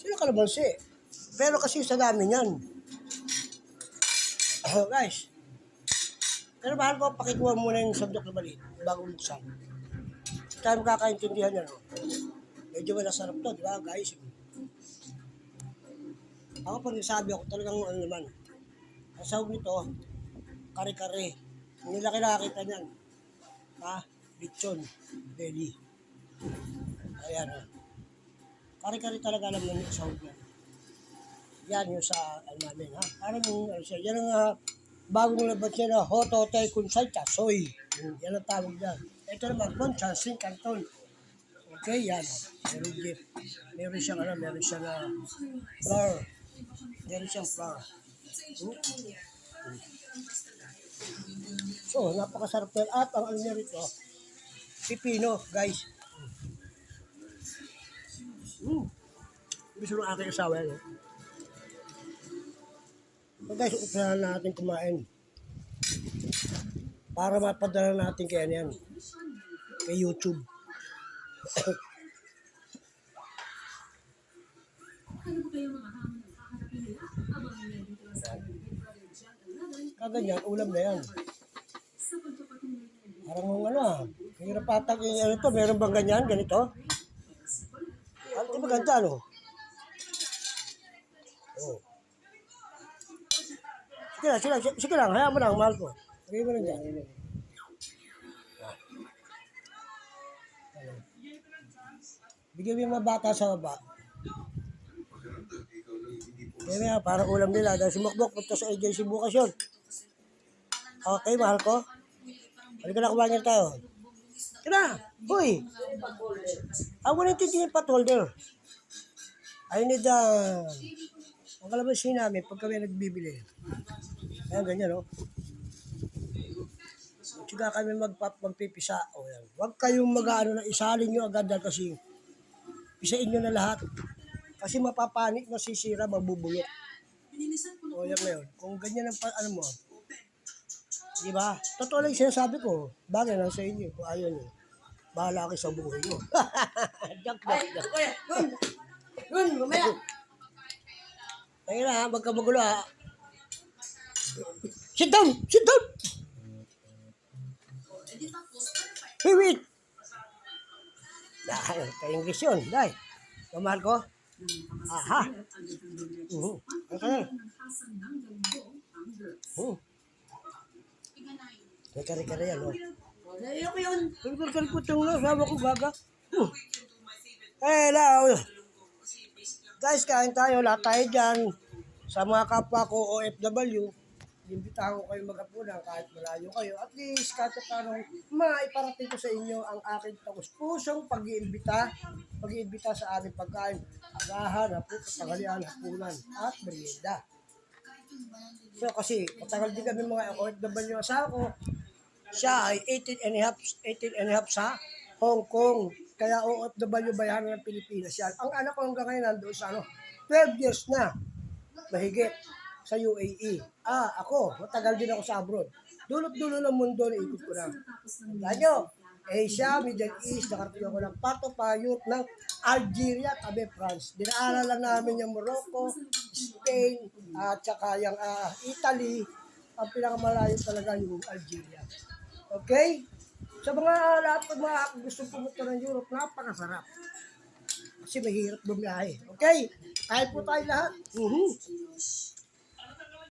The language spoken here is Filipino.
Sino kalamansi? Pero kasi sa dami niyan. Guys, pero mahal ko, pakikuha muna yung sandok na maliit bago buksan. Tayo makakaintindihan yan. No? Medyo masarap to, di ba guys? Ako pag nasabi ako talagang ano naman. Ang sahog nito, kare-kare. Hindi na nakakita niyan. Ha? Lechon. Belly. Ayan ha. Kare-kare talaga alam ng sahog niya. Yan yung sa ano namin ha. Parang yung ano siya. Yan ang bagong labas niya na Hotote Kunsay Chasoy. Yan ang tawag niya. Ito naman, Bonchansing Canton. Okay, yan. Meron siyang ano, meron siyang flour. Meron siyang flour. So, napakasarap yan. At ang ano niya rito, pipino, guys. Gusto ng aking asawa yan. So guys, upahan natin kumain. Para mapadala natin kaya yan. Kay YouTube. Kaganyan, ulam na yan. Parang ano hirap patag yung ano to. Meron bang ganyan? Ganito? Ano di maganda ano? Oh. Sige lang, hayaan mo lang, mahal ko. Sige mo lang dyan. Bigyan mo yung mga bata sa baba. Kaya parang ulam nila. Dahil sumukbok, punta sa agency bukas yun. Okay, mahal ko. Halika na, kumain tayo. Kaya, boy. I want to take pot holder. I need ang kalamansi namin pag kami nagbibili. Ayan, ganyan, no? Tsaka kami magpipisa. O, yan. Huwag kayong mag-ano na isalin nyo agad kasi pisain nyo na lahat. Kasi mapapanik, masisira, mabubulok. O, yan ngayon. Kung ganyan ang ano mo, di ba? Totoo lang yung sinasabi ko. Bagay lang sa inyo. Kung ayaw nyo, bahala kayo sa buhay nyo. Joke. Yun, mamaya. Ayun na, magkamagulo ha. Sit down! Hey, wait! Dahil, ka-English yun. Dahil, kamahal ko. Aha. Okay. May kare-kare yan, no? Ayoko yun. Kare-kare po itong sabi ko gaga. Hello. Guys, kain tayo. Lahat tayo dyan. Sa mga kapwa ko OFW, imbitahan ko kayo mag-apunan kahit malayo kayo. At least, kahit paano, maiparating ko sa inyo ang aking tagus-pusong pag-iimbita sa aming pagkain. Agahan, tanghalian, hapunan, at merienda. So, kasi, matagal din kami mga OFW asawa ko. Siya ay 18 and a half sa Hong Kong. Kaya OFW bayaran ng Pilipinas yan. Ang anak ko hanggang ngayon nandoon sa 12 years na mahigit sa UAE. Ako, matagal din ako sa abroad. Dulot-dulo ng mundo na ikot ko na. Tandaan nyo, Asia, Middle East, nakarating ako ng part of Europe ng Algeria, tabi France. Dinaaral lang namin yung Morocco, Spain, at saka yung Italy. Ang pinakamalayo talaga yung Algeria. Okay? Sa mga lahat ng mga gusto pumunta ng Europe, napakasarap. Kasi mahirap bumiyahe. Okay? Kahit po tayo lahat.